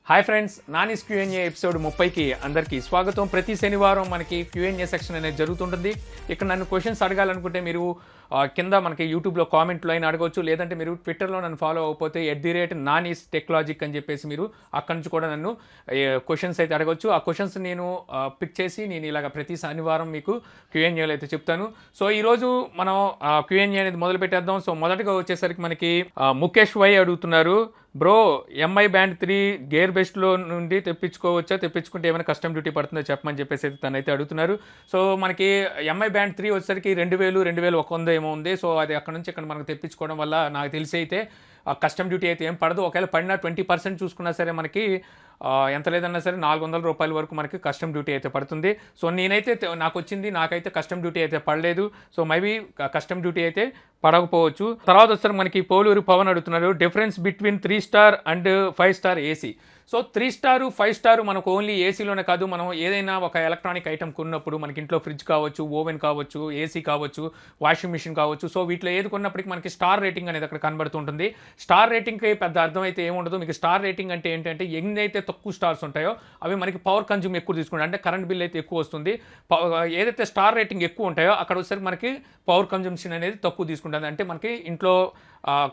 Hi friends, Nani's Q&A episode 30కి అందరికీ స్వాగతం. ప్రతి శనివారం మనకి Q&A సెక్షన్ అనేది జరుగుతుంటుంది. ఇక్కడ నన్ను క్వశ్చన్స్ అడగాలనుకుంటే మీరు కింద మనకి యూట్యూబ్లో కామెంట్లో అయినా అడగవచ్చు, లేదంటే మీరు ట్విట్టర్లో నన్ను ఫాలో అవ్వకపోతే @nanis techlogic అని చెప్పేసి మీరు అక్కడి నుంచి కూడా నన్ను క్వశ్చన్స్ అయితే అడగవచ్చు. ఆ క్వశ్చన్స్ నేను పిక్ చేసి నేను ఇలాగ ప్రతి శనివారం మీకు Q&Aలో అయితే చెప్తాను. సో ఈరోజు మనం Q&A అనేది మొదలు పెట్టేద్దాం. సో మొదటగా వచ్చేసరికి మనకి ముఖేష్ వై అడుగుతున్నారు, బ్రో ఎంఐ బ్యాండ్ 3 గేర్ బెస్ట్లో నుండి తెప్పించుకోవచ్చా, తెప్పించుకుంటే ఏమైనా కస్టమ్ డ్యూటీ పడుతుందో చెప్పమని చెప్పేసి తనైతే అడుగుతున్నారు. సో మనకి ఎంఐ బ్యాండ్ 3 వచ్చేసరికి 2000-2100 ఏమో ఉంది. సో అది అక్కడ నుంచి ఇక్కడ మనకు తెప్పించుకోవడం వల్ల నాకు తెలిసి అయితే కస్టమ్ డ్యూటీ అయితే ఏం పడదు. ఒకవేళ పడినా 20% చూసుకున్నా సరే మనకి ఎంత లేదన్నా సరే ₹400 వరకు మనకి కస్టమ్ డ్యూటీ అయితే పడుతుంది. సో నేనైతే నాకు వచ్చింది, నాకైతే కస్టమ్ డ్యూటీ అయితే పడలేదు. సో మేబీ కస్టమ్ డ్యూటీ అయితే పడకపోవచ్చు. తర్వాత వచ్చేసరికి మనకి పోలూరు పవన్ అడుగుతున్నారు, difference between 3 star and 5 star AC. So 3 star 5 star మనకు ఓన్లీ ఏసీలోనే కాదు, మనం ఏదైనా ఒక ఎలక్ట్రానిక్ ఐటమ్ కొన్నప్పుడు మనకి ఇంట్లో ఫ్రిడ్జ్ కావచ్చు, ఓవెన్ కావచ్చు, ఏసీ కావచ్చు, వాషింగ్ మిషన్ కావచ్చు. సో వీటిలో ఏది కొన్నప్పటికీ మనకి స్టార్ రేటింగ్ అనేది అక్కడ కనబడుతుంటుంది. స్టార్ రేటింగ్కి పెద్ద అర్థం అయితే ఏముండదు. మీకు స్టార్ రేటింగ్ అంటే ఏంటంటే ఎన్నైతే తక్కువ స్టార్స్ ఉంటాయో అవి మనకి పవర్ కన్జ్యూమ్ ఎక్కువ తీసుకుంటాయి, అంటే కరెంట్ బిల్ అయితే ఎక్కువ వస్తుంది. ఏదైతే స్టార్ రేటింగ్ ఎక్కువ ఉంటాయో అక్కడ వచ్చేసరికి మనకి పవర్ కన్జ్యూమ్షన్ అనేది తక్కువ తీసుకుంటుంది, అంటే మనకి ఇంట్లో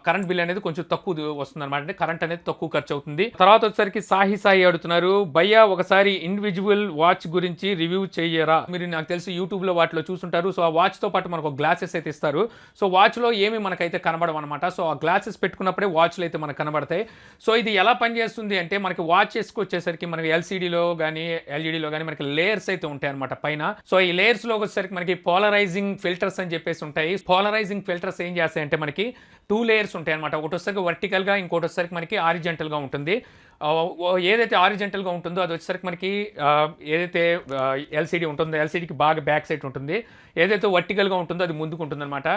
కరెంట్ బిల్ అనేది కొంచెం తక్కువ వస్తుంది అనమాట, అంటే కరెంట్ అనేది తక్కువ ఖర్చు అవుతుంది. తర్వాత వచ్చేసరికి సాయి అడుగుతున్నారు, భయ్యా ఒకసారి ఇండివిజువల్ వాచ్ గురించి రివ్యూ చేయరా. మీరు నాకు తెలిసి యూట్యూబ్లో వాటిలో చూసుంటారు. సో ఆ వాచ్తో పాటు మనకు గ్లాసెస్ అయితే ఇస్తారు. సో వాచ్లో ఏమి మనకైతే కనబడవు అనమాట. సో ఆ గ్లాసెస్ పెట్టుకున్నప్పుడే వాచ్లు అయితే మనకు కనబడతాయి. సో ఇది ఎలా పనిచేస్తుంది అంటే మనకి వాచెస్కి వచ్చేసరికి మనకి ఎల్సీడీలో కానీ ఎల్ఈడీలో కానీ మనకి లేయర్స్ అయితే ఉంటాయి అనమాట పైన. సో ఈ లేయర్స్లో వచ్చేసరికి మనకి పోలరైజింగ్ ఫిల్టర్స్ అని చెప్పేసి ఉంటాయి. పోలరైజింగ్ ఫిల్టర్స్ ఏం చేస్తాయంటే మనకి 2 లేయర్స్ ఉంటాయి అనమాట. ఒకటి వచ్చేసరికి వర్టికల్గా, ఇంకోటి వచ్చేసరికి మనకి హారిజంటల్గా ఉంటుంది. ఏదైతే హారిజంటల్గా ఉంటుందో అది వచ్చేసరికి మనకి ఏదైతే ఎల్సీడీ ఉంటుందో ఎల్సీడీకి బాగా బ్యాక్ సైడ్ ఉంటుంది, ఏదైతే వర్టికల్గా ఉంటుందో అది ముందుకు ఉంటుంది అనమాట.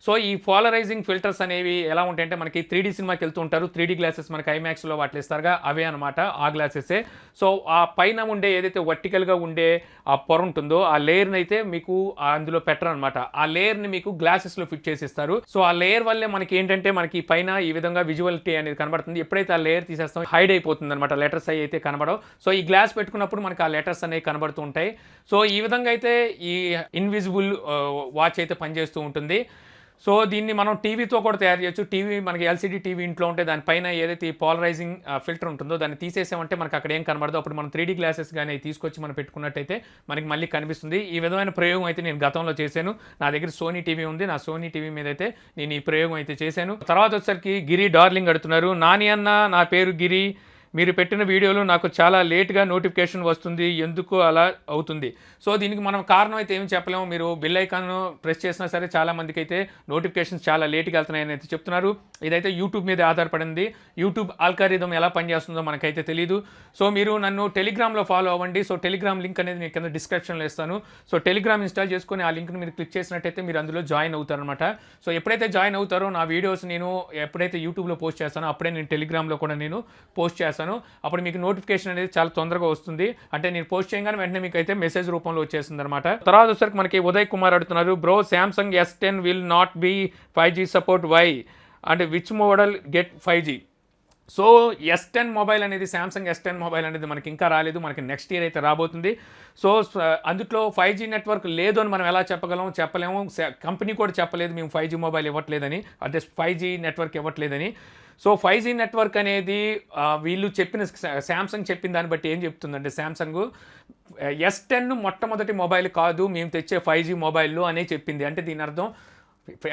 సో ఈ పోలరైజింగ్ ఫిల్టర్స్ అనేవి ఎలా ఉంటాయంటే మనకి 3D సినిమాకి వెళ్తూ ఉంటారు, 3D గ్లాసెస్ మనకి ఐమాక్స్లో వాటిలో ఇస్తారుగా, అవే అనమాట ఆ గ్లాసెసే. సో ఆ పైన ఉండే ఏదైతే వర్టికల్గా ఉండే ఆ పొర ఉంటుందో ఆ లేయర్ని అయితే మీకు అందులో పెట్టరు అనమాట. ఆ లేయర్ని మీకు గ్లాసెస్లో ఫిట్ చేసి ఇస్తారు. సో ఆ లేయర్ వల్లే మనకి ఏంటంటే మనకి పైన ఈ విధంగా విజువలిటీ అనేది కనబడుతుంది. ఎప్పుడైతే ఆ లేయర్ తీసేస్తాం హైడ్ అయిపోతుంది అనమాట, లెటర్స్ అయితే కనబడవు. సో ఈ గ్లాస్ పెట్టుకున్నప్పుడు మనకి ఆ లెటర్స్ అనేవి కనబడుతూ ఉంటాయి. సో ఈ విధంగా అయితే ఈ ఇన్విజిబుల్ వాచ్ అయితే పనిచేస్తూ ఉంటుంది. సో దీన్ని మనం టీవీతో కూడా తయారు చేయొచ్చు. టీవీ మనకి ఎల్సీడీ టీవీ ఇంట్లో ఉంటే దానిపైన ఏదైతే ఈ పోలరైజింగ్ ఫిల్టర్ ఉంటుందో దాన్ని తీసేసామంటే మనకి అక్కడ ఏం కనబడదు. అప్పుడు మనం 3D గ్లాసెస్ కానీ తీసుకొచ్చి మనం పెట్టుకున్నట్టయితే మనకి మళ్ళీ కనిపిస్తుంది. ఈ విధమైన ప్రయోగం అయితే నేను గతంలో చేశాను. నా దగ్గర సోనీ టీవీ ఉంది, నా సోనీ టీవీ మీద అయితే నేను ఈ ప్రయోగం అయితే చేశాను. తర్వాత వచ్చేసరికి గిరి డార్లింగ్ అడుగుతున్నారు, నాని అన్న నా పేరు గిరి, మీరు పెట్టిన వీడియోలు నాకు చాలా లేట్గా నోటిఫికేషన్ వస్తుంది, ఎందుకు అలా అవుతుంది? సో దీనికి మనం కారణం అయితే ఏమి చెప్పలేము. మీరు బెల్ ఐకాన్ ప్రెస్ చేసినా సరే చాలామందికి అయితే నోటిఫికేషన్స్ చాలా లేట్గా వెళ్తున్నాయని అయితే చెప్తున్నారు. ఇదైతే యూట్యూబ్ మీద ఆధారపడింది. యూట్యూబ్ ఆల్గారిథం ఎలా పనిచేస్తుందో మనకైతే తెలియదు. సో మీరు నన్ను టెలిగ్రామ్లో ఫాలో అవ్వండి. సో టెలిగ్రామ్ లింక్ అనేది నేను కింద డిస్క్రిప్షన్లో ఇస్తాను. సో టెలిగ్రామ్ ఇన్స్టాల్ చేసుకొని ఆ లింక్ని మీరు క్లిక్ చేసినట్టయితే మీరు అందులో జాయిన్ అవుతారనమాట. సో ఎప్పుడైతే జాయిన్ అవుతారో నా వీడియోస్ నేను ఎప్పుడైతే యూట్యూబ్లో పోస్ట్ చేస్తానో అప్పుడే నేను టెలిగ్రామ్లో కూడా నేను పోస్ట్ చేస్తాను. అప్పుడు మీకు నోటిఫికేషన్ అనేది చాలా తొందరగా వస్తుంది, అంటే నేను పోస్ట్ చేయగానే వెంటనే మీకు అయితే మెసేజ్ రూపంలో వచ్చేస్తుంది అనమాట. తర్వాత వచ్చేసరికి మనకి ఉదయ్ కుమార్ అడుగుతున్నారు, bro Samsung S10 will not be 5G support, why and which model get 5G? So S10 mobile అనేది శాంసంగ్ S10 మొబైల్ అనేది మనకి ఇంకా రాలేదు, మనకి నెక్స్ట్ ఇయర్ అయితే రాబోతుంది. సో అందులో 5G నెట్వర్క్ లేదు అని మనం ఎలా చెప్పలేము. కంపెనీ కూడా చెప్పలేదు మేము 5G మొబైల్ ఇవ్వట్లేదని, అదే 5G network ఇవ్వట్లేదని. So 5G network అనేది వీళ్ళు చెప్పిన శాంసంగ్ చెప్పిన దాన్ని బట్టి ఏం చెప్తుందంటే శాంసంగ్ S10 మొట్టమొదటి మొబైల్ కాదు మేము తెచ్చే 5G మొబైల్లో అనే చెప్పింది. అంటే దీని అర్థం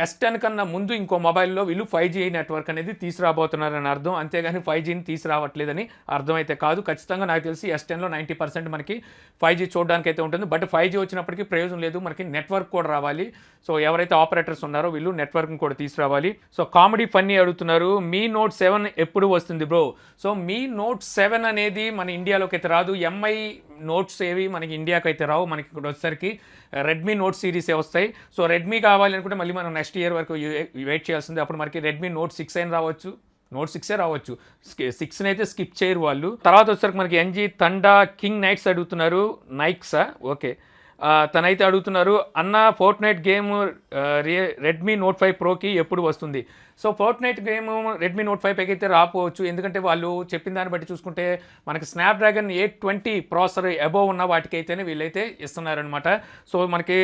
S10 కన్నా ముందు ఇంకో మొబైల్లో వీళ్ళు 5G నెట్వర్క్ అనేది తీసుకురాబోతున్నారని అర్థం, అంతేగాని 5Gని తీసుకురావట్లేదని అర్థం అయితే కాదు. ఖచ్చితంగా నాకు తెలిసి S10లో 90% మనకి 5G చూడడానికి అయితే ఉంటుంది. బట్ 5G వచ్చినప్పటికీ ప్రయోజనం లేదు, మనకి నెట్వర్క్ కూడా రావాలి. సో ఎవరైతే ఆపరేటర్స్ ఉన్నారో వీళ్ళు నెట్వర్క్ని కూడా తీసుకురావాలి. సో కామెడీ ఫన్నీ అడుగుతున్నారు, మీ నోట్ 7 ఎప్పుడు వస్తుంది బ్రో? సో మీ నోట్ 7 అనేది మన ఇండియాలోకి అయితే రాదు. ఎంఐ నోట్స్ ఏవి మనకి ఇండియాకి అయితే రావు. మనకి ఇక్కడ వచ్చేసరికి రెడ్మీ నోట్ సిరీసే వస్తాయి. సో రెడ్మీ కావాలి అనుకుంటే మళ్ళీ మనం నెక్స్ట్ ఇయర్ వరకు వెయిట్ చేయాల్సింది. అప్పుడు మనకి రెడ్మీ నోట్ 6 అయినా రావచ్చు, నోట్ 6 రావచ్చు, 6ని అయితే స్కిప్ చేయరు వాళ్ళు. తర్వాత వచ్చేసరికి మనకి NG తండా కింగ్ నైట్స్ అడుగుతున్నారు, నైక్సా ఓకే, తనైతే అడుగుతున్నారు, అన్న ఫోర్ట్నైట్ గేమ్ రెడ్మీ నోట్ 5 ప్రోకి ఎప్పుడు వస్తుంది? So Fortnite game Redmi note 5 పైకి అయితే రాకపోవచ్చు, ఎందుకంటే వాళ్ళు చెప్పిన దాన్ని బట్టి చూసుకుంటే మనకి స్నాప్డ్రాగన్ 820 ప్రాసెసర్ అబోవ్ ఉన్న వాటికైతేనే వీళ్ళైతే ఇస్తున్నారనమాట. సో మనకి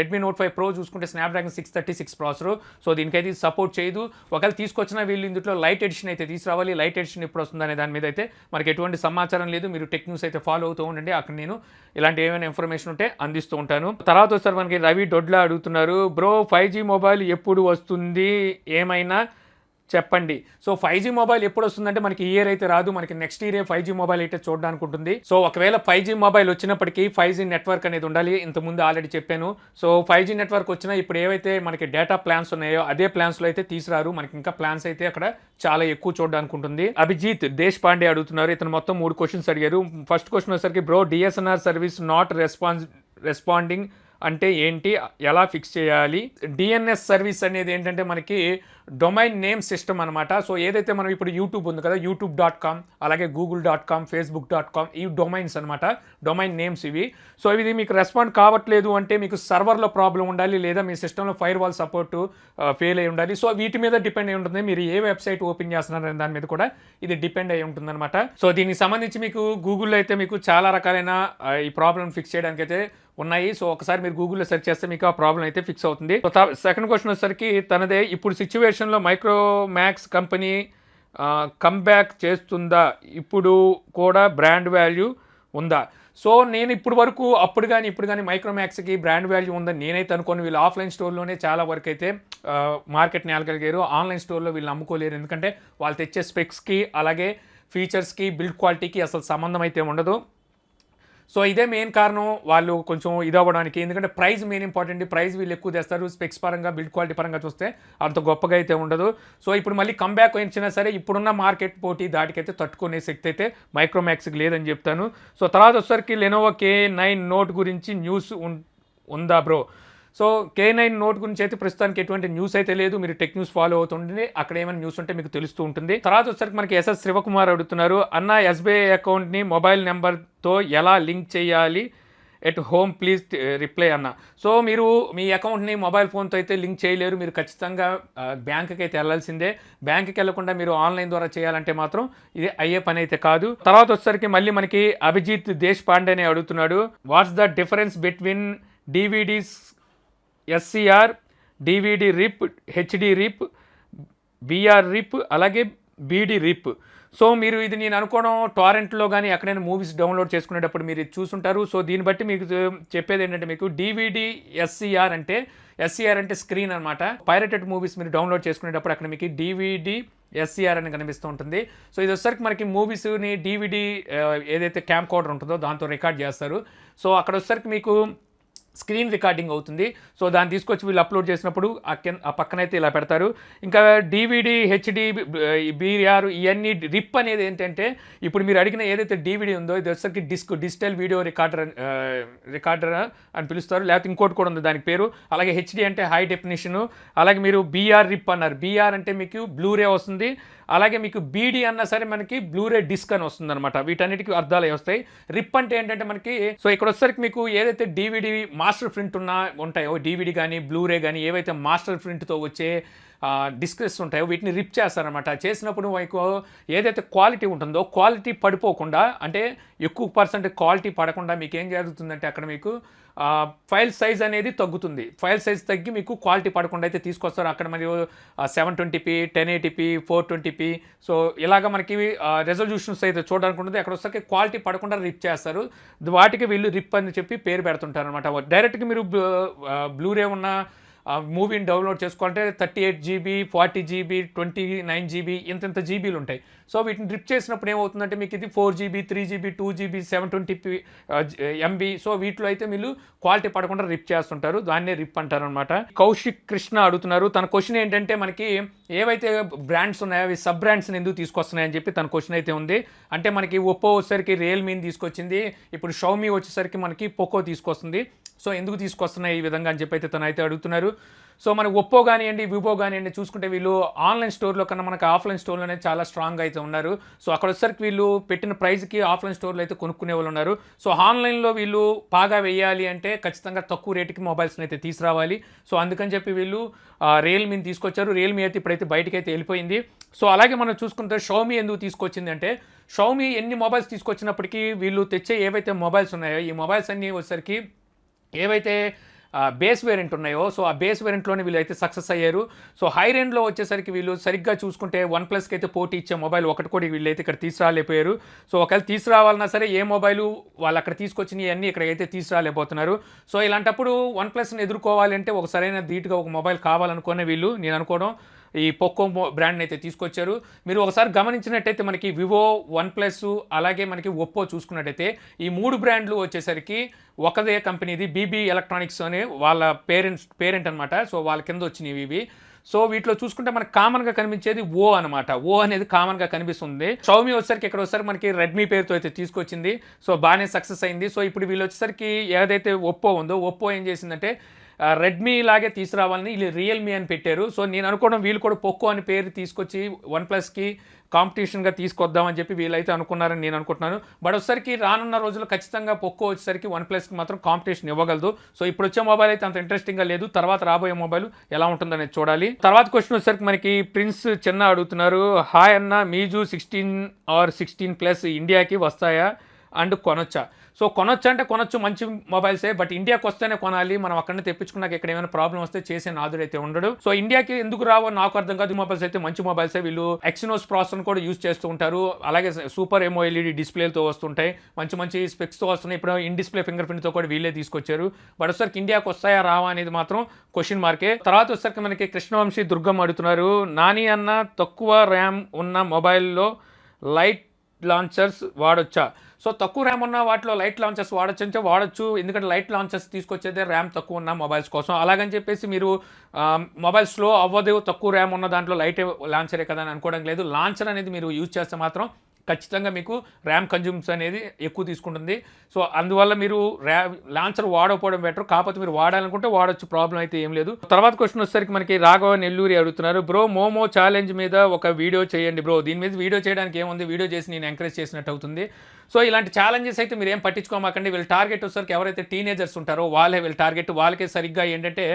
రెడ్మీ నోట్ 5 ప్రో చూసుకుంటే స్నాప్డ్రాగన్ 636 ప్రాసెసర్, సో దీనికైతే సపోర్ట్ చేయదు. ఒకవేళ తీసుకొచ్చినా వీళ్ళు ఇందులో లైట్ ఎడిషన్ అయితే తీసుకురావాలి. లైట్ ఎడిషన్ ఎప్పుడు వస్తుందనే దాని మీద అయితే మనకి ఎటువంటి సమాచారం లేదు. మీరు టెక్ న్యూస్ అయితే ఫాలో అవుతూ ఉండండి, అక్కడ నేను ఇలాంటి ఏమైనా ఇన్ఫర్మేషన్ ఉంటే అందిస్తూ ఉంటాను. తర్వాత వచ్చారు మనకి రవి డొడ్లా అడుగుతున్నారు, బ్రో 5G మొబైల్ ఎప్పుడు వస్తుంది, ఏమైనా చెప్పండి. సో 5G మొబైల్ ఎప్పుడు వస్తుందంటే మనకి ఇయర్ అయితే రాదు, మనకి నెక్స్ట్ ఇయర్ 5G మొబైల్ అయితే చూడడానికి ఉంటుంది. సో ఒకవేళ 5G మొబైల్ వచ్చినప్పటికీ 5G నెట్వర్క్ అనేది ఉండాలి. ఇంతకుముందు ఆల్రెడీ చెప్పాను. సో 5G నెట్వర్క్ వచ్చినా ఇప్పుడు ఏవైతే మనకి డేటా ప్లాన్స్ ఉన్నాయో అదే ప్లాన్స్లో అయితే తీసుకురారు. మనకి ఇంకా ప్లాన్స్ అయితే అక్కడ చాలా ఎక్కువ చూడడానికి ఉంటుంది. అభిజిత్ దేశ్ పాండే అడుగుతున్నారు, ఇతను మొత్తం 3 క్వశ్చన్స్ అడిగారు. ఫస్ట్ క్వశ్చన్ వచ్చేసరికి, బ్రో డిఎస్ఎన్ఆర్ సర్వీస్ నాట్ రెస్పాండింగ్ అంటే ఏంటి, ఎలా ఫిక్స్ చేయాలి? డిఎన్ఎస్ సర్వీస్ అనేది ఏంటంటే మనకి డొమైన్ నేమ్ సిస్టమ్ అనమాట. సో ఏదైతే మనం ఇప్పుడు యూట్యూబ్ ఉంది కదా, youtube.com, అలాగే google.com, facebook.com, ఈ డొమైన్స్ అనమాట, డొమైన్ నేమ్స్ ఇవి. సో ఇది మీకు రెస్పాండ్ కావట్లేదు అంటే మీకు సర్వర్లో ప్రాబ్లం ఉండాలి, లేదా మీ సిస్టంలో ఫైర్ వాల్ సపోర్ట్ ఫెయిల్ అయి ఉండాలి. సో వీటి మీద డిపెండ్ అయి ఉంటుంది, మీరు ఏ వెబ్సైట్ ఓపెన్ చేస్తున్నారనే దాని మీద కూడా ఇది డిపెండ్ అయి ఉంటుంది అనమాట. సో దీనికి సంబంధించి మీకు గూగుల్లో అయితే మీకు చాలా రకాలైన ఈ ప్రాబ్లం ఫిక్స్ చేయడానికి అయితే ఉన్నాయి. సో ఒకసారి మీరు గూగుల్లో సెర్చ్ చేస్తే మీకు ఆ ప్రాబ్లం అయితే ఫిక్స్ అవుతుంది. సో సెకండ్ క్వశ్చన్ వచ్చేసరికి తనదే, ఇప్పుడు సిచ్యువేషన్లో మైక్రోమాక్స్ కంపెనీ కమ్బ్యాక్ చేస్తుందా, ఇప్పుడు కూడా బ్రాండ్ వాల్యూ ఉందా? సో నేను ఇప్పుడు వరకు ఇప్పుడు కానీ మైక్రోమాక్స్కి బ్రాండ్ వాల్యూ ఉందని నేనైతే అనుకోను. వీళ్ళు ఆఫ్లైన్ స్టోర్లోనే చాలా వరకు అయితే మార్కెట్ని వెళ్ళగలిగారు, ఆన్లైన్ స్టోర్లో వీళ్ళు అమ్ముకోలేరు. ఎందుకంటే వాళ్ళు తెచ్చే స్పెక్స్కి అలాగే ఫీచర్స్కి బిల్డ్ క్వాలిటీకి అసలు సంబంధం అయితే ఉండదు. సో ఇదే మెయిన్ కారణం వాళ్ళు కొంచెం ఇదవ్వడానికి, ఎందుకంటే ప్రైస్ మెయిన్ ఇంపార్టెంట్. ప్రైస్ వీళ్ళు ఎక్కువ తెస్తారు, స్పెక్స్ పరంగా బిల్డ్ క్వాలిటీ పరంగా చూస్తే అంత గొప్పగా అయితే ఉండదు. సో ఇప్పుడు మళ్ళీ కంబ్యాక్ వచ్చినా సరే ఇప్పుడున్న మార్కెట్ పోటీ దాటికైతే తట్టుకునే శక్తి అయితే మైక్రోమాక్స్కి లేదని చెప్తాను. సో తర్వాత వచ్చేసరికి లెనోవో K9 నోట్ గురించి న్యూస్ ఉందా బ్రో? సో K9 నోట్ గురించి అయితే ప్రస్తుతానికి ఎటువంటి న్యూస్ అయితే లేదు. మీరు టెక్ న్యూస్ ఫాలో అవుతుండే, అక్కడ ఏమైనా న్యూస్ ఉంటే మీకు తెలుస్తూ ఉంటుంది. తర్వాత వచ్చేసరికి మనకి ఎస్ఎస్ శివకుమార్ అడుగుతున్నారు, అన్న ఎస్బీఐ అకౌంట్ని మొబైల్ నెంబర్తో ఎలా లింక్ చేయాలి, ఎట్ హోమ్ ప్లీజ్ రిప్లై అన్న. సో మీరు మీ అకౌంట్ని మొబైల్ ఫోన్తో అయితే లింక్ చేయలేరు, మీరు ఖచ్చితంగా బ్యాంకుకి అయితే వెళ్ళాల్సిందే. బ్యాంకుకి వెళ్లకుండా మీరు ఆన్లైన్ ద్వారా చేయాలంటే మాత్రం ఇది అయ్యే పని అయితే కాదు. తర్వాత వచ్చేసరికి మళ్ళీ మనకి అభిజిత్ దేశ్ పాండేనే అడుగుతున్నాడు, what's the difference between DVDs SCR, DVD రిప్, HD రిప్, BR రిప్, అలాగే BD రిప్. సో మీరు ఇది నేను అనుకోవడం టారెంట్లో కానీ ఎక్కడైనా మూవీస్ డౌన్లోడ్ చేసుకునేటప్పుడు మీరు ఇది చూసుంటారు. సో దీన్ని బట్టి మీకు చెప్పేది ఏంటంటే, మీకు DVD SCR అంటే స్క్రీన్ అనమాట. పైరేటెడ్ మూవీస్ మీరు డౌన్లోడ్ చేసుకునేటప్పుడు అక్కడ మీకు DVD SCR అని కనిపిస్తూ ఉంటుంది. సో ఇది వచ్చేసరికి మనకి మూవీస్ని DVD ఏదైతే క్యామ్ కోడర్ ఉంటుందో దాంతో రికార్డ్ చేస్తారు. సో అక్కడ వచ్చేసరికి మీకు స్క్రీన్ రికార్డింగ్ అవుతుంది. సో దాన్ని తీసుకొచ్చి వీళ్ళు అప్లోడ్ చేసినప్పుడు ఆ పక్కనైతే ఇలా పెడతారు. ఇంకా DVD, HD, BR ఇవన్నీ రిప్ అనేది ఏంటంటే, ఇప్పుడు మీరు అడిగిన ఏదైతే DVD ఉందో ఇది వచ్చేసరికి డిజిటల్ వీడియో రికార్డర్ అని పిలుస్తారు, లేకపోతే ఇంకోటి కూడా ఉంది దానికి పేరు. అలాగే HD అంటే హై డెఫినిషను. అలాగే మీరు BR రిప్ అన్నారు, BR అంటే మీకు బ్లూరే వస్తుంది. అలాగే మీకు BD అన్నా సరే మనకి బ్లూరే డిస్క్ అని వస్తుంది అనమాట. వీటన్నిటికీ అర్థాలు వస్తాయి. రిప్ అంటే ఏంటంటే మనకి, సో ఇక్కడ వచ్చేసరికి మీకు ఏదైతే DVD మాస్టర్ ప్రింట్ ఉంటాయో, DVD కానీ బ్లూరే కానీ ఏవైతే మాస్టర్ ప్రింట్తో వచ్చే డిస్క్స్ ఉంటాయో వీటిని రిప్ చేస్తారనమాట. చేసినప్పుడు మీకు ఏదైతే క్వాలిటీ ఉంటుందో క్వాలిటీ పడిపోకుండా, అంటే ఎక్కువ పర్సెంట్ క్వాలిటీ పడకుండా మీకు ఏం జరుగుతుందంటే అక్కడ మీకు ఫైల్ సైజ్ అనేది తగ్గుతుంది. ఫైల్ సైజ్ తగ్గి మీకు క్వాలిటీ పడకుండా అయితే తీసుకొస్తారు. అక్కడ మరియు 720p, 1080p, 420p, సో ఇలాగ మనకి రెజల్యూషన్స్ అయితే చూడడానికి ఉంటుంది. అక్కడ వస్తే క్వాలిటీ పడకుండా రిప్ చేస్తారు. వాటికి వీళ్ళు రిప్ అని చెప్పి పేరు పెడుతుంటారు అనమాట. డైరెక్ట్గా మీరు బ్లూరే ఉన్న మూవీని డౌన్లోడ్ చేసుకోవాలంటే 38 GB, 40 GB, 29 GB ఇంత జీబీలు ఉంటాయి. సో వీటిని రిప్ చేసినప్పుడు ఏమవుతుందంటే మీకు ఇది 4 GB, 3 GB, 2 GB, 720p MB. So వీటిలో అయితే వీళ్ళు క్వాలిటీ పడకుండా రిప్ చేస్తుంటారు, దాన్నే రిప్ అంటారు అనమాట. కౌశిక్ కృష్ణ అడుగుతున్నారు, తన క్వశ్చన్ ఏంటంటే మనకి ఏవైతే బ్రాండ్స్ ఉన్నాయో అవి సబ్ బ్రాండ్స్ని ఎందుకు తీసుకొస్తున్నాయని చెప్పి తన క్వశ్చన్ అయితే ఉంది. అంటే మనకి ఒప్పో వచ్చేసరికి రియల్మీని తీసుకొచ్చింది, ఇప్పుడు షౌమీ వచ్చేసరికి మనకి పోకో తీసుకొస్తుంది. సో ఎందుకు తీసుకొస్తున్నాయి ఈ విధంగా అని చెప్పి అయితే తను అయితే అడుగుతున్నారు. సో మన ఒప్పో కానివ్వండి, వివో కానివ్వండి చూసుకుంటే వీళ్ళు ఆన్లైన్ స్టోర్లో కన్నా మనకు ఆఫ్లైన్ స్టోర్లోనే చాలా స్ట్రాంగ్గా అయితే ఉన్నారు. సో అక్కడ వచ్చేసరికి వీళ్ళు పెట్టిన ప్రైస్కి ఆఫ్లైన్ స్టోర్లో అయితే కొనుక్కునే వాళ్ళు ఉన్నారు. సో ఆన్లైన్లో వీళ్ళు పాగా వేయాలి అంటే ఖచ్చితంగా తక్కువ రేటుకి మొబైల్స్ని అయితే తీసుకురావాలి. సో అందుకని చెప్పి వీళ్ళు రియల్మీని తీసుకొచ్చారు. రియల్మీ అయితే ఇప్పుడైతే బయటకి అయితే వెళ్ళిపోయింది. సో అలాగే మనం చూసుకుంటే షామీ ఎందుకు తీసుకొచ్చింది అంటే, షామీ ఎన్ని మొబైల్స్ తీసుకొచ్చినప్పటికీ వీళ్ళు తెచ్చే ఏవైతే మొబైల్స్ ఉన్నాయో ఈ మొబైల్స్ అన్నీ వచ్చేసరికి ఏవైతే బేస్ వేరియంట్ ఉన్నాయో సో ఆ బేస్ వేరియంట్లోనే వీళ్ళు అయితే సక్సెస్ అయ్యారు. సో హై రేంజ్లో వచ్చేసరికి వీళ్ళు సరిగ్గా చూసుకుంటే వన్ ప్లస్కి అయితే పోటీ ఇచ్చే మొబైల్ ఒకటి కూడా వీళ్ళైతే ఇక్కడ తీసుకురాలేకపోయారు. సో ఒకవేళ తీసుకురావాలన్నా సరే ఏ మొబైలు వాళ్ళు అక్కడ తీసుకొచ్చినవి అన్నీ ఇక్కడైతే తీసుకురాలేకపోతున్నారు. సో ఇలాంటప్పుడు వన్ ప్లస్ని ఎదుర్కోవాలంటే ఒక సరైన ధీటుగా ఒక మొబైల్ కావాలనుకునే వీళ్ళు నేను అనుకోవడం ఈ పోకో బ్రాండ్ని అయితే తీసుకొచ్చారు. మీరు ఒకసారి గమనించినట్టయితే మనకి వివో, వన్ ప్లస్ అలాగే మనకి ఒప్పో చూసుకున్నట్టయితే ఈ 3 బ్రాండ్లు వచ్చేసరికి ఒకదే కంపెనీది బీబీ ఎలక్ట్రానిక్స్ అనే వాళ్ళ పేరెంట్ అనమాట. సో వాళ్ళ కింద వచ్చినవి ఇవి. సో వీటిలో చూసుకుంటే మనకు కామన్గా కనిపించేది ఓ అనమాట. ఓ అనేది కామన్గా కనిపిస్తుంది. షామీ వచ్చేసరికి ఇక్కడ వచ్చేసరికి మనకి రెడ్మీ పేరుతో అయితే తీసుకొచ్చింది. సో బాగానే సక్సెస్ అయింది. సో ఇప్పుడు వీళ్ళు వచ్చేసరికి ఏదైతే ఒప్పో ఉందో ఒప్పో ఏం చేసిందంటే రెడ్మీ లాగే తీసుకురావాలని వీళ్ళు రియల్మీ అని పెట్టారు. సో నేను అనుకోవడం వీళ్ళు కూడా పోకో అని పేరు తీసుకొచ్చి వన్ ప్లస్కి కాంపిటీషన్గా తీసుకొద్దామని చెప్పి వీళ్ళైతే అనుకున్నారని నేను అనుకుంటున్నాను. బట్ వచ్చేసరికి రానున్న రోజుల్లో ఖచ్చితంగా పోకో వచ్చేసరికి వన్ ప్లస్కి మాత్రం కాంపిటీషన్ ఇవ్వగలదు. సో ఇప్పుడు వచ్చే మొబైల్ అయితే అంత ఇంట్రెస్టింగ్గా లేదు. తర్వాత రాబోయే మొబైల్ ఎలా ఉంటుందనేది చూడాలి. తర్వాత క్వశ్చన్ వచ్చేసరికి మనకి ప్రిన్స్ చిన్న అడుగుతున్నారు, హాయ్ అన్న, మీజు 16 ఆర్ 16+ ఇండియాకి వస్తాయా అండ్ కొనొచ్చా? సో కొనొచ్చు అంటే కొనొచ్చు, మంచి మొబైల్సే. బట్ ఇండియాకి వస్తేనే కొనాలి. మనం అక్కడనే తెప్పించుకున్నాక ఇక్కడ ఏమైనా ప్రాబ్లం వస్తే చేసే నాదుడు అయితే ఉండడు. సో ఇండియాకి ఎందుకు రావో నాకు అర్థం కాదు. మొబైల్స్ అయితే మంచి మొబైల్సే. వీళ్ళు ఎక్సినోస్ ప్రాసెసర్ని కూడా యూజ్ చేస్తూ ఉంటారు. అలాగే సూపర్ ఎల్ఈడి డిస్ప్లేలతో వస్తుంటాయి, మంచి మంచి స్పెక్స్తో వస్తున్నాయి. ఇప్పుడు ఇన్ డిస్ప్లే ఫింగర్ ప్రింట్తో కూడా వీళ్ళే తీసుకొచ్చారు. బట్ వచ్చేసరికి ఇండియాకి వస్తాయా రావా అనేది మాత్రం క్వశ్చన్ మార్కే. తర్వాత వచ్చేసరికి మనకి కృష్ణవంశీ దుర్గం అడుగుతున్నారు, నాని అన్న తక్కువ ర్యామ్ ఉన్న మొబైల్లో లైట్ లాంచర్స్ వాడొచ్చా? సో తక్కువ ర్యామ్ ఉన్న వాటిలో లైట్ లాంచర్స్ వాడచ్చు అంటే వాడచ్చు. ఎందుకంటే లైట్ లాంచర్స్ తీసుకొచ్చేదే ర్యామ్ తక్కువ ఉన్న మొబైల్స్ కోసం. అలాగని చెప్పేసి మీరు మొబైల్ స్లో అవ్వదు, తక్కువ ర్యామ్ ఉన్న దాంట్లో లైట్ లాంచరే కదా అని అనుకోవడం లేదు. లాంచర్ అనేది మీరు యూజ్ చేస్తే మాత్రం ఖచ్చితంగా మీకు ర్యామ్ కన్జ్యూమ్స్ అనేది ఎక్కువ తీసుకుంటుంది. సో అందువల్ల మీరు లాంచర్ వాడకపోవడం బెటర్. కాకపోతే మీరు వాడాలనుకుంటే వాడచ్చు, ప్రాబ్లం అయితే ఏం లేదు. తర్వాత క్వశ్చన్ వచ్చేసరికి మనకి రాఘవ నెల్లూరి అడుగుతున్నారు, బ్రో మోమో ఛాలెంజ్ మీద ఒక వీడియో చేయండి బ్రో. దీని మీద వీడియో చేయడానికి ఏముంది, వీడియో చేసి నేను ఎంకరేజ్ చేసినట్టు అవుతుంది. సో ఇలాంటి ఛాలెంజెస్ అయితే మీరు ఏం పట్టించుకోమాకండి. వీళ్ళు టార్గెట్ వచ్చేసరికి ఎవరైతే టీనేజర్స్ ఉంటారో వాళ్ళే వీళ్ళు టార్గెట్. వాళ్ళకే సరిగ్గా ఏంటంటే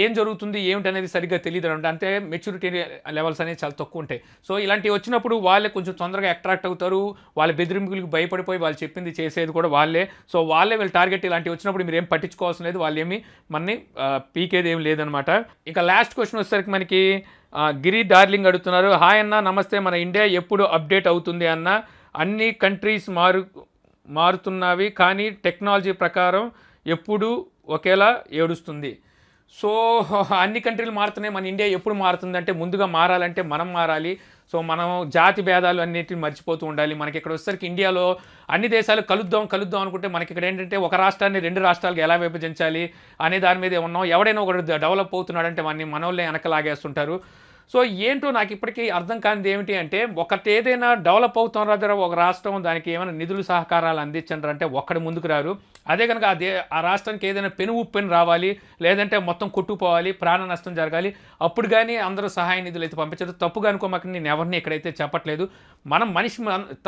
ఏం జరుగుతుంది ఏమిటి అనేది సరిగ్గా తెలియదు అనమాట. అంటే మెచ్యూరిటీ లెవెల్స్ అనేవి చాలా తక్కువ ఉంటాయి. సో ఇలాంటివి వచ్చినప్పుడు వాళ్ళే కొంచెం తొందరగా అట్రాక్ట్ అవుతారు. వాళ్ళ బెదిరింపులకు భయపడిపోయి వాళ్ళు చెప్పింది చేసేది కూడా వాళ్ళే. సో వాళ్ళే వీళ్ళు టార్గెట్. ఇలాంటివి వచ్చినప్పుడు మీరు ఏం పట్టించుకోవాల్సిన లేదు. వాళ్ళు ఏమి మనని పీకేది ఏం లేదనమాట. ఇక లాస్ట్ క్వశ్చన్ వచ్చేసరికి మనకి గిరి డార్లింగ్ అడుగుతున్నారు, హాయ్ అన్న నమస్తే, మన ఇండియా ఎప్పుడు అప్డేట్ అవుతుంది అన్న? అన్ని కంట్రీస్ మారుతున్నవి కానీ టెక్నాలజీ ప్రకారం ఎప్పుడు ఒకేలా ఏడుస్తుంది. సో అన్ని కంట్రీలు మారుతున్నాయి, మన ఇండియా ఎప్పుడు మారుతుంది అంటే ముందుగా మారాలంటే మనం మారాలి. సో మనం జాతి భేదాలు అన్నిటిని మర్చిపోతూ ఉండాలి. మనకి ఇక్కడ వచ్చేసరికి ఇండియాలో అన్ని దేశాలు కలుద్దాం అనుకుంటే మనకి ఇక్కడ ఏంటంటే ఒక రాష్ట్రాన్ని 2 రాష్ట్రాలకు ఎలా విభజించాలి అనే దాని మీద ఉన్నాం. ఎవడైనా ఒకటి డెవలప్ అవుతున్నాడంటే మనోళ్ళే వెనకలాగేస్తుంటారు. సో ఏంటో నాకు ఇప్పటికీ అర్థం కానిది ఏమిటి అంటే, ఒకటి ఏదైనా డెవలప్ అవుతాం రాదర ఒక రాష్ట్రం దానికి ఏమైనా నిధులు సహకారాలు అందించండి అంటే ఒక్కడి ముందుకు రారు. అదే కనుక ఆ రాష్ట్రానికి ఏదైనా పెను రావాలి, లేదంటే మొత్తం కొట్టుకుపోవాలి, ప్రాణ నష్టం జరగాలి, అప్పుడు కానీ అందరూ సహాయ నిధులు అయితే పంపించదు. తప్పుగా అనుకోమాక నేను ఎవరిని ఇక్కడైతే చెప్పట్లేదు. మనం మనిషి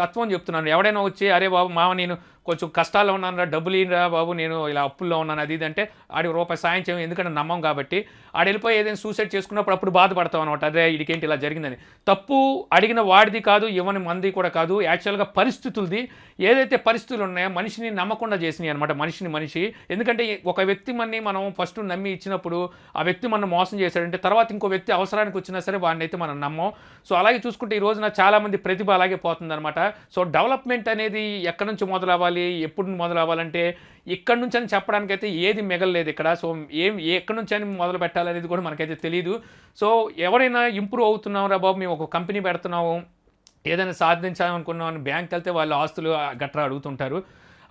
తత్వం చెప్తున్నాను. ఎవడైనా వచ్చి అరే బాబు మామ నేను కొంచెం కష్టాల్లో ఉన్నాను రా, డబ్బులు ఇరా బాబు, నేను ఇలా అప్పుల్లో ఉన్నాను అది ఇది అంటే ఆడికి రూపాయి సాయం చేయం, ఎందుకంటే నమ్మం కాబట్టి. ఆడు వెళ్ళిపోయి ఏదైనా సూసైడ్ చేసుకున్నప్పుడు అప్పుడు బాధపడతాం అనమాట, అదే ఇడికేంటి ఇలా జరిగిందని. తప్పు అడిగిన వాడిది కాదు, ఇవ్వని మంది కూడా కాదు, యాక్చువల్గా పరిస్థితులది. ఏదైతే పరిస్థితులు ఉన్నాయో మనిషిని నమ్మకుండా చేసినాయి అనమాట, మనిషి. ఎందుకంటే ఒక వ్యక్తి మనం ఫస్ట్ నమ్మి ఇచ్చినప్పుడు ఆ వ్యక్తి మనం మోసం చేశాడంటే తర్వాత ఇంకో వ్యక్తి అవసరానికి వచ్చినా సరే వాడిని అయితే మనం నమ్మం. సో అలాగే చూసుకుంటే ఈ రోజున చాలామంది ప్రతిభ అలాగే పోతుందన్నమాట. సో డెవలప్మెంట్ అనేది ఎక్కడి నుంచి మొదలవ్వాలి, ఎప్పుడు మొదలవ్వాలంటే ఇక్కడి నుంచి అని చెప్పడానికైతే ఏది మిగలలేదు ఇక్కడ. సో ఎక్కడి నుంచి అని మొదలు పెట్టాలనేది కూడా మనకైతే తెలియదు. సో ఎవరైనా ఇంప్రూవ్ అవుతున్నాం రా బాబు, మేము ఒక కంపెనీ పెడుతున్నాము, ఏదైనా సాధించాలనుకున్నాం అని బ్యాంక్కి వెళ్తే వాళ్ళు ఆస్తులు గట్రా అడుగుతుంటారు.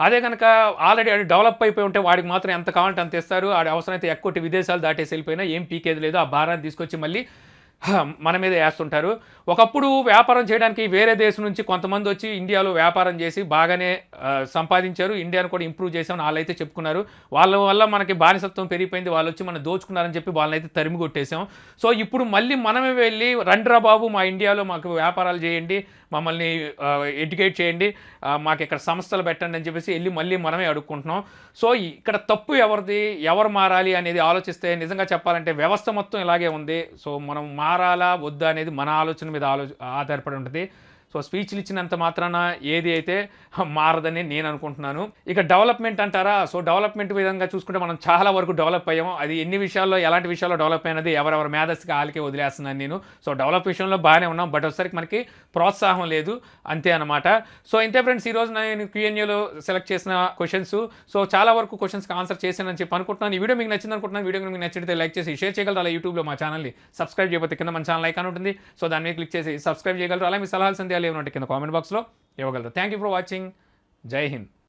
అదే కనుక ఆల్రెడీ డెవలప్ అయిపోయి ఉంటే వాడికి మాత్రం ఎంత కావాలంటే అంత ఇస్తారు. ఆడి అవసరమైతే ఎక్కువ విదేశాలు దాటేసి వెళ్ళిపోయినా ఏం పీకేది లేదు. ఆ భారాన్ని తీసుకొచ్చి మళ్ళీ మన మీద వేస్తుంటారు. ఒకప్పుడు వ్యాపారం చేయడానికి వేరే దేశం నుంచి కొంతమంది వచ్చి ఇండియాలో వ్యాపారం చేసి బాగానే సంపాదించారు. ఇండియాను కూడా ఇంప్రూవ్ చేసామని వాళ్ళైతే చెప్పుకున్నారు. వాళ్ళ వల్ల మనకి బానిసత్వం పెరిగిపోయింది. వాళ్ళు వచ్చి మనం దోచుకున్నారని చెప్పి వాళ్ళనైతే తరిమి కొట్టేసాం. సో ఇప్పుడు మళ్ళీ మనమే వెళ్ళి రండిరా బాబు మా ఇండియాలో మాకు వ్యాపారాలు చేయండి, మమ్మల్ని ఎడ్యుకేట్ చేయండి, మాకు ఇక్కడ సంస్థలు పెట్టండి అని చెప్పేసి వెళ్ళి మళ్ళీ మనమే అడుక్కుంటున్నాం. సో ఇక్కడ తప్పు ఎవరిది, ఎవరు మారాలి అనేది ఆలోచిస్తే నిజంగా చెప్పాలంటే వ్యవస్థ మొత్తం ఇలాగే ఉంది. సో మనం మారాలా వద్దా అనేది మన ఆలోచన మీద ఆధారపడి ఉంటుంది. సో స్పీచ్లు ఇచ్చినంత మాత్రాన ఏది అయితే మారదని నేను అనుకుంటున్నాను. ఇక డెవలప్మెంట్ అంటారా, సో డెవలప్మెంట్ విధంగా చూసుకుంటే మనం చాలా వరకు డెవలప్ అయ్యాము. అది ఎన్ని విషయాల్లో ఎలాంటి విషయాల్లో డెవలప్ అయినది ఎవరెవరి మేధస్సుకి వాళ్ళకే వదిలేస్తున్నాను నేను. సో డెవలప్ విషయంలో బాగానే ఉన్నాం, బట్ వచ్చేసరికి మనకి ప్రోత్సాహం లేదు, అంతే అనమాట. సో ఇంతే ఫ్రెండ్స్, ఈరోజు నేను Q&Aలో సెలెక్ట్ చేసిన క్వశ్చన్స్. సో చాలా వరకు క్వశ్చన్స్కి ఆన్సర్ చేశానని చెప్పి అనుకుంటున్నాను. ఈ వీడియో మీకు నచ్చింది అనుకుంటున్నాను. వీడియో మీకు నచ్చితే లైక్ చేసి షేర్ చేయగలరు. అలా యూట్యూబ్లో మా ఛానల్ని సబ్స్క్రైబ్ చేయకపోతే కింద మన ఛానల్ ఐకాన్ ఉంటుంది. సో దాని మీద క్లిక్ చేసి సబ్స్క్రైబ్ చేయగలరు. అలా మీ సలహాలు సందేహాలు ఏమైనా కింద కామెంట్ బాక్స్లో ఇవ్వగలరు. Thank you for watching. జై హింద్.